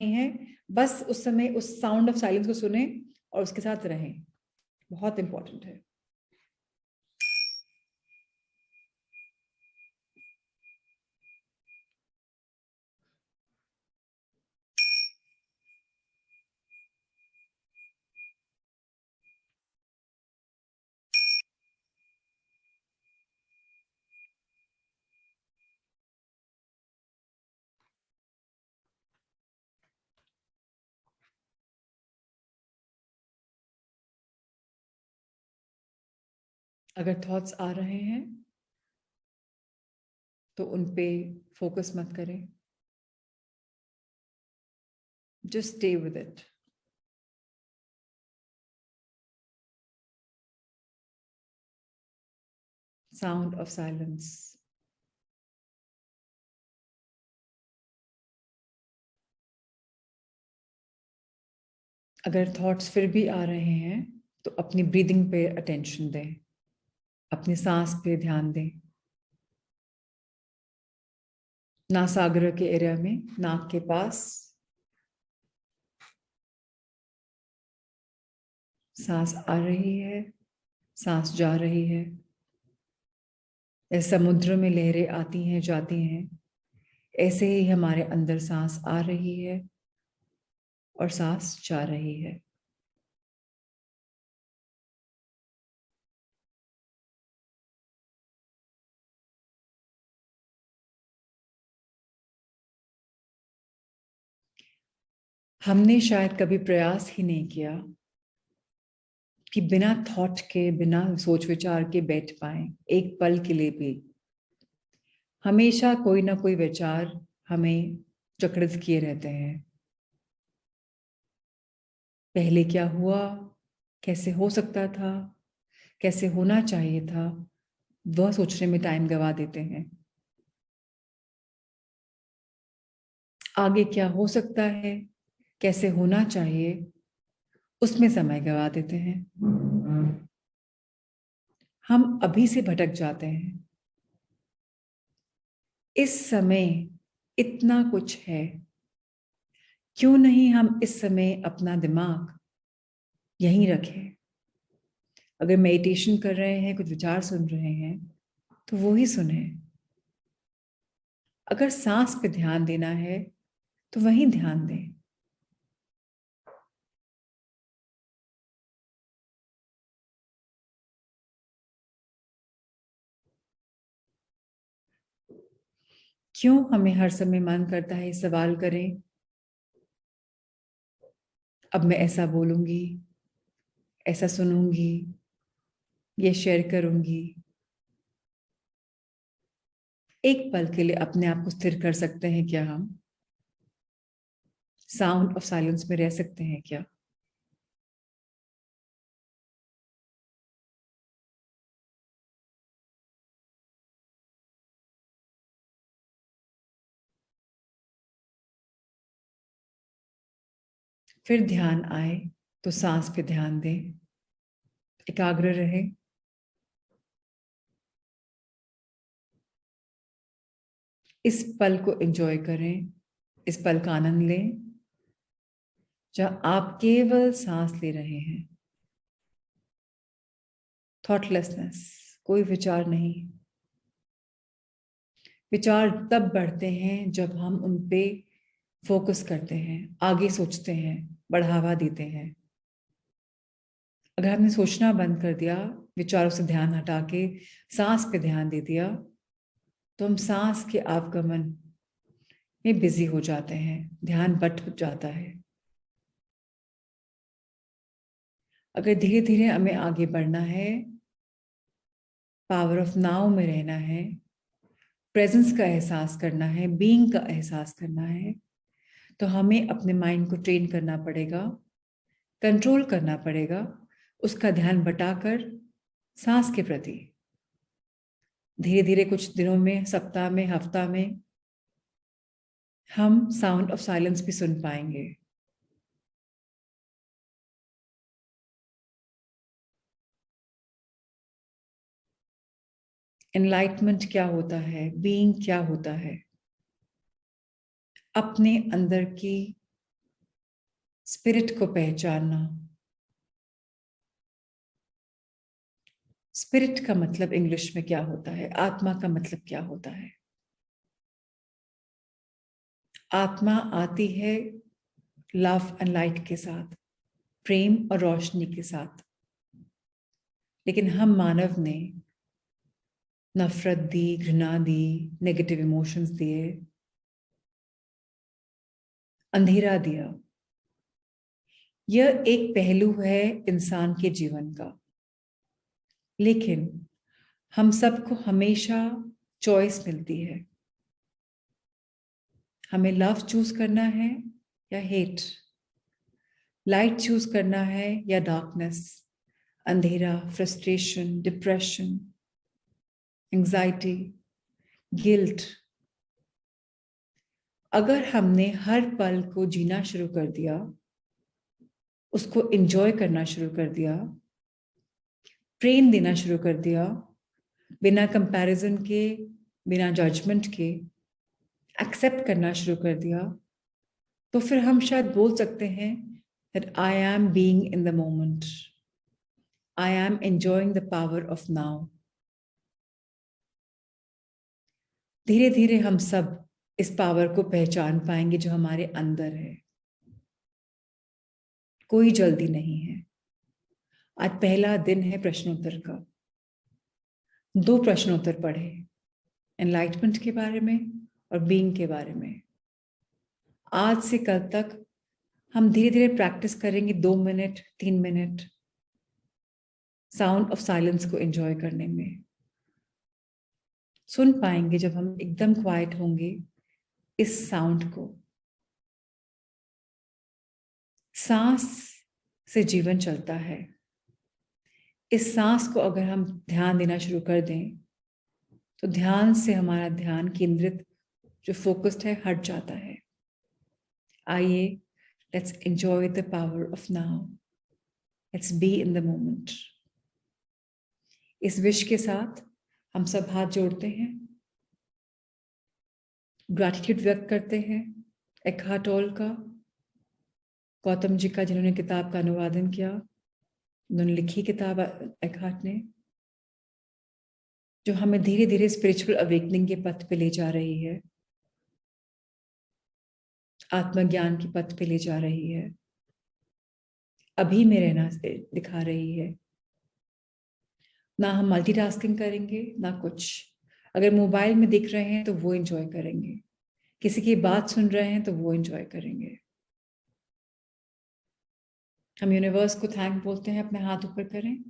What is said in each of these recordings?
है, बस उस समय उस साउंड ऑफ साइलेंस को सुने और उसके साथ रहें, बहुत इंपॉर्टेंट है। अगर थॉट्स आ रहे हैं तो उन पे फोकस मत करें, just stay with it. Sound of silence. अगर थॉट्स फिर भी आ रहे हैं तो अपनी ब्रीदिंग पे अटेंशन दें, अपनी सांस पे ध्यान दें। नासाग्र के एरिया में, नाक के पास सांस आ रही है, सांस जा रही है। ऐसे समुद्र में लहरें आती हैं जाती हैं, ऐसे ही हमारे अंदर सांस आ रही है और सांस जा रही है। हमने शायद कभी प्रयास ही नहीं किया कि बिना थॉट के, बिना सोच विचार के बैठ पाए एक पल के लिए भी। हमेशा कोई ना कोई विचार हमें चक्रित किए रहते हैं। पहले क्या हुआ, कैसे हो सकता था, कैसे होना चाहिए था, वह सोचने में टाइम गवा देते हैं। आगे क्या हो सकता है, कैसे होना चाहिए, उसमें समय गवा देते हैं। हम अभी से भटक जाते हैं। इस समय इतना कुछ है, क्यों नहीं हम इस समय अपना दिमाग यहीं रखें। अगर मेडिटेशन कर रहे हैं, कुछ विचार सुन रहे हैं, तो वो ही सुने। अगर सांस पे ध्यान देना है तो वहीं ध्यान दें। क्यों हमें हर समय मन करता है सवाल करें, अब मैं ऐसा बोलूंगी, ऐसा सुनूंगी, ये शेयर करूंगी। एक पल के लिए अपने आप को स्थिर कर सकते हैं क्या हम? साउंड ऑफ साइलेंस में रह सकते हैं क्या? फिर ध्यान आए तो सांस पे ध्यान दें, एकाग्र रहे। इस पल को एंजॉय करें, इस पल का आनंद लें जहां आप केवल सांस ले रहे हैं। थॉटलेसनेस, कोई विचार नहीं। विचार तब बढ़ते हैं जब हम उन पे फोकस करते हैं, आगे सोचते हैं, बढ़ावा देते हैं। अगर हमने सोचना बंद कर दिया, विचारों से ध्यान हटा के सांस पे ध्यान दे दिया, तो हम सांस के आवागमन में बिजी हो जाते हैं, ध्यान बट जाता है। अगर धीरे धीरे हमें आगे बढ़ना है, पावर ऑफ नाउ में रहना है, प्रेजेंस का एहसास करना है, बीइंग का एहसास करना है, तो हमें अपने माइंड को ट्रेन करना पड़ेगा, कंट्रोल करना पड़ेगा, उसका ध्यान बटाकर सांस के प्रति। धीरे धीरे कुछ दिनों में, सप्ताह में, हफ्ता में हम साउंड ऑफ साइलेंस भी सुन पाएंगे। एनलाइटमेंट क्या होता है, बीइंग क्या होता है, अपने अंदर की स्पिरिट को पहचानना। स्पिरिट का मतलब इंग्लिश में क्या होता है? आत्मा का मतलब क्या होता है? आत्मा आती है लव एंड लाइट के साथ, प्रेम और रोशनी के साथ, लेकिन हम मानव ने नफरत दी, घृणा दी, नेगेटिव इमोशंस दिए, अंधेरा दिया। यह एक पहलू है इंसान के जीवन का, लेकिन हम सबको हमेशा चॉइस मिलती है। हमें लव चूज करना है या हेट, लाइट चूज करना है या डार्कनेस, अंधेरा, फ्रस्ट्रेशन, डिप्रेशन, एंजाइटी, गिल्ट। अगर हमने हर पल को जीना शुरू कर दिया, उसको एंजॉय करना शुरू कर दिया, प्रेम देना शुरू कर दिया, बिना कंपैरिजन के, बिना जजमेंट के एक्सेप्ट करना शुरू कर दिया, तो फिर हम शायद बोल सकते हैं that I am being in the moment. I am enjoying the power of now. धीरे धीरे हम सब इस पावर को पहचान पाएंगे जो हमारे अंदर है। कोई जल्दी नहीं है। आज पहला दिन है प्रश्नोत्तर का। 2 प्रश्नोत्तर पढ़े, एनलाइटमेंट के बारे में और बीइंग के बारे में। आज से कल तक हम धीरे धीरे प्रैक्टिस करेंगे 2 minute, 3 minute sound of silence को एंजॉय करने में। सुन पाएंगे जब हम एकदम क्वाइट होंगे इस साउंड को। सांस से जीवन चलता है। इस सांस को अगर हम ध्यान देना शुरू कर दें तो ध्यान से हमारा ध्यान केंद्रित, जो फोकस्ड है, हट जाता है। आइए, let's enjoy the power of now. Let's be in the moment. इस विश के साथ हम सब हाथ जोड़ते हैं, ग्रैटिट्यूड व्यक्त करते हैं एकहार्ट टोल का, गौतम जी का, जिन्होंने किताब का अनुवादन किया, उन्होंने लिखी किताब एकहार्ट ने, जो हमें धीरे धीरे स्पिरिचुअल अवेकनिंग के पथ पे ले जा रही है, आत्मज्ञान के पथ पे ले जा रही है, अभी में रहना दिखा रही है। ना हम मल्टीटास्किंग करेंगे, ना कुछ। अगर मोबाइल में दिख रहे हैं तो वो एंजॉय करेंगे, किसी की बात सुन रहे हैं तो वो एंजॉय करेंगे। हम यूनिवर्स को थैंक बोलते हैं, अपने हाथ ऊपर करें।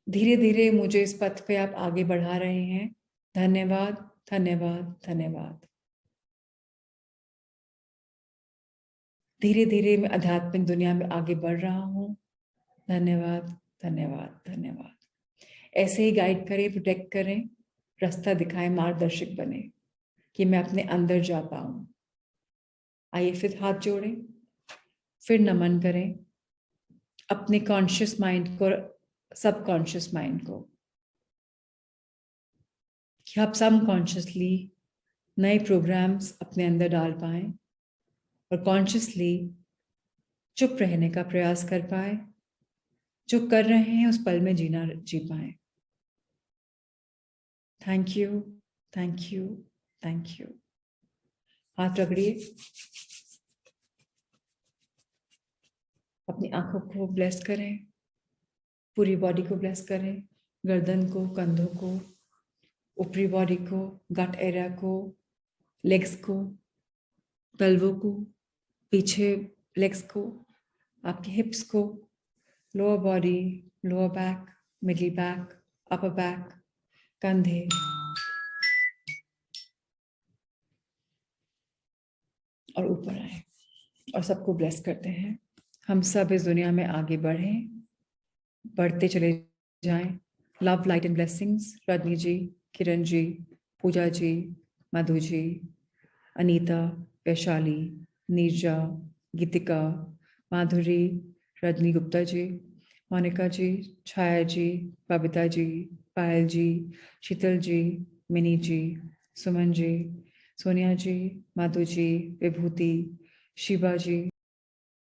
धीरे धीरे मुझे इस पथ पे आप आगे बढ़ा रहे हैं। धन्यवाद, धन्यवाद, धन्यवाद। धीरे धीरे मैं आध्यात्मिक दुनिया में आगे बढ़ रहा हूँ। धन्यवाद, धन्यवाद, धन्यवाद। ऐसे ही गाइड करें, प्रोटेक्ट करें, रास्ता दिखाएं, मार्गदर्शक बने कि मैं अपने अंदर जा पाऊं। आइए फिर हाथ जोड़ें, फिर नमन करें अपने कॉन्शियस माइंड को, सबकॉन्शियस माइंड को, कि आप सबकॉन्शियसली नए प्रोग्राम्स अपने अंदर डाल पाएं और कॉन्शियसली चुप रहने का प्रयास कर पाए। जो कर रहे हैं उस पल में जी पाए। Thank you, thank you, thank you. हाथ रगड़िए, अपनी आंखों को ब्लेस करें, पूरी बॉडी को ब्लेस करें, गर्दन को, कंधों को, ऊपरी बॉडी को, गट एरिया को, लेग्स को, तलवों को, पीछे लेग्स को, आपके हिप्स को, lower body, lower back, middle back, upper back, कंधे, और ऊपर आए और सबको ब्लेस करते हैं। हम सब इस दुनिया में आगे बढ़ें, बढ़ते चले जाएं। Love, light and blessings. Rajni ji, Kiran ji, Pooja ji, Madhu ji, Anita, Vaishali, Neerja, Geetika, Madhuri, Rajni Gupta ji, Monika ji, Chhaya ji, Babita ji, Payal ji, Sheetal ji, Mini ji, Suman ji, Sonia ji, Madhu ji, Vibhuti, Shiva ji,